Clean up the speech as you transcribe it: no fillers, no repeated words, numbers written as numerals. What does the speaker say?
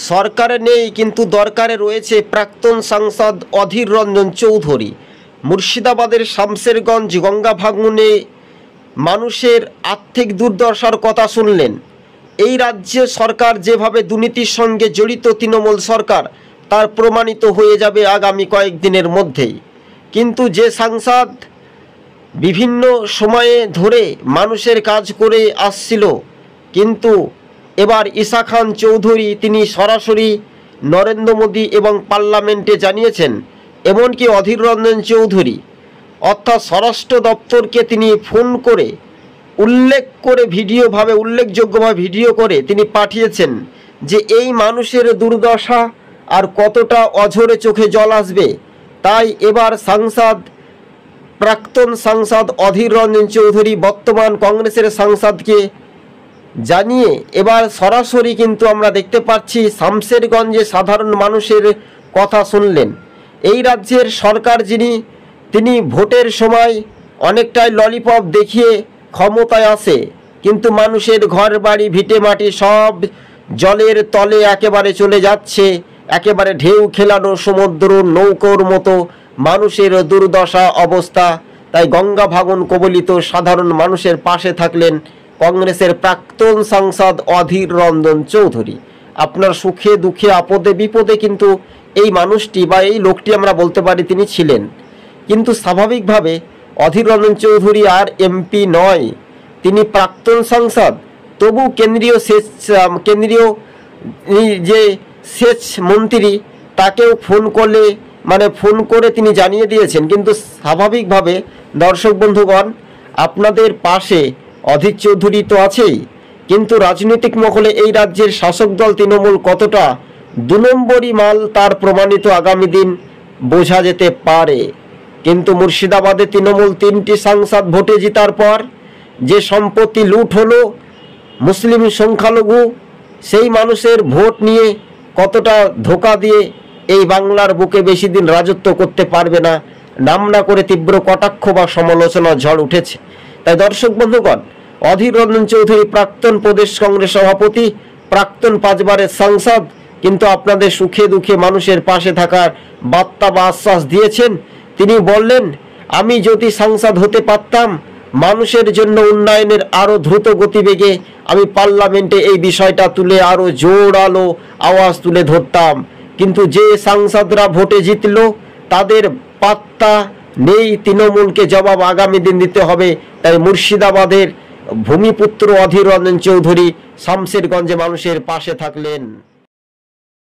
সরকারে নেই কিন্তু দরকারে রয়েছে প্রাক্তন সাংসদ অধীর রঞ্জন চৌধুরী। মুর্শিদাবাদের শামসেরগঞ্জ গঙ্গা ভাঙনে মানুষের আর্থিক দুর্দশার কথা শুনলেন। এই রাজ্যে সরকার যেভাবে দুর্নীতির সঙ্গে জড়িত তৃণমূল সরকার, তার প্রমাণিত হয়ে যাবে আগামী কয়েকদিনের মধ্যেই। কিন্তু যে সাংসদ বিভিন্ন সময়ে ধরে মানুষের কাজ করে আসছিল, কিন্তু এবার ঈশা খান চৌধুরী তিনি সরাসরি নরেন্দ্র মোদী এবং পার্লামেন্টে জানিয়েছেন, এমনকি অধীর রঞ্জন চৌধুরী অর্থাৎ স্বরাষ্ট্র দপ্তরকে তিনি ফোন করে উল্লেখযোগ্যভাবে ভিডিও করে তিনি পাঠিয়েছেন যে এই মানুষের দুর্দশা আর কতটা অঝরে চোখে জল আসবে। তাই এবার প্রাক্তন সাংসদ অধীর রঞ্জন চৌধুরী বর্তমান কংগ্রেসের সাংসদকে জানিয়ে এবার সরাসরি কিন্তু আমরা দেখতে পাচ্ছি শামসেরগঞ্জে সাধারণ মানুষের কথা শুনলেন। এই রাজ্যের সরকার তিনি ভোটের সময় অনেকটাই ললিপপ দেখিয়ে ক্ষমতায় আসে, কিন্তু মানুষের ঘর বাড়ি ভিটে মাটি সব জলের তলে একেবারে চলে যাচ্ছে, একেবারে ঢেউ খেলানো সমুদ্র নৌকোর মতো মানুষের দুর্দশা অবস্থা। তাই গঙ্গা ভাঙন কবলিত সাধারণ মানুষের পাশে থাকলেন কংগ্রেসের প্রাক্তন সাংসদ অধীর রঞ্জন চৌধুরী। আপনার সুখে দুঃখে আপদে বিপদে কিন্তু এই মানুষটি বা এই লোকটি আমরা বলতে পারি তিনি ছিলেন। কিন্তু স্বাভাবিকভাবে অধীর রঞ্জন চৌধুরী আর এমপি নয়, তিনি প্রাক্তন সাংসদ। তবু কেন্দ্রীয় যে সেচ মন্ত্রী তাকেও ফোন করে তিনি জানিয়ে দিয়েছেন। কিন্তু স্বাভাবিকভাবে দর্শক বন্ধুগণ, আপনাদের পাশে অধীর চৌধুরী তো আছেই, কিন্তু রাজনৈতিক মহলে এই রাজ্যের শাসক দল তৃণমূল কতটা 2 নম্বরই মাল তার প্রমাণিত আগামী দিন বোঝা যেতে পারে। কিন্তু মুর্শিদাবাদে তৃণমূল 3টি সাংসদ ভোটে জেতার পর যে সম্পত্তি লুট হলো মুসলিম সংখ্যালঘু সেই মানুষের ভোট নিয়ে কতটা ধোঁকা দিয়ে এই বাংলার বুকে বেশি দিন রাজত্ব করতে পারবে না, নাম না করে তীব্র কটাক্ষ বা সমালোচনা ঝড় উঠেছে। তাই দর্শক বন্ধুগণ, অধীর রঞ্জন চৌধুরী প্রাক্তন প্রদেশ কংগ্রেস সভাপতি, প্রাক্তন 5 বারের সাংসদ, কিন্তু আপনাদের সুখে দুঃখে মানুষের পাশে থাকার বার্তা বা আশ্বাস দিয়েছেন। তিনি বললেন, আমি যদি সাংসদ হতে পারতাম, মানুষের জন্য উন্নয়নের আরও দ্রুত গতিবেগে আমি পার্লামেন্টে এই বিষয়টা তুলে আরও জোরালো আওয়াজ তুলে ধরতাম। কিন্তু যে সাংসদরা ভোটে জিতল তাদের পাত্তা নেই, তৃণমূলকে জবাব আগামী দিন দিতে হবে। তাই মুর্শিদাবাদের ভূমিপুত্র অধীর রঞ্জন চৌধুরী শামসেরগঞ্জে মানুষের পাশে থাকলেন।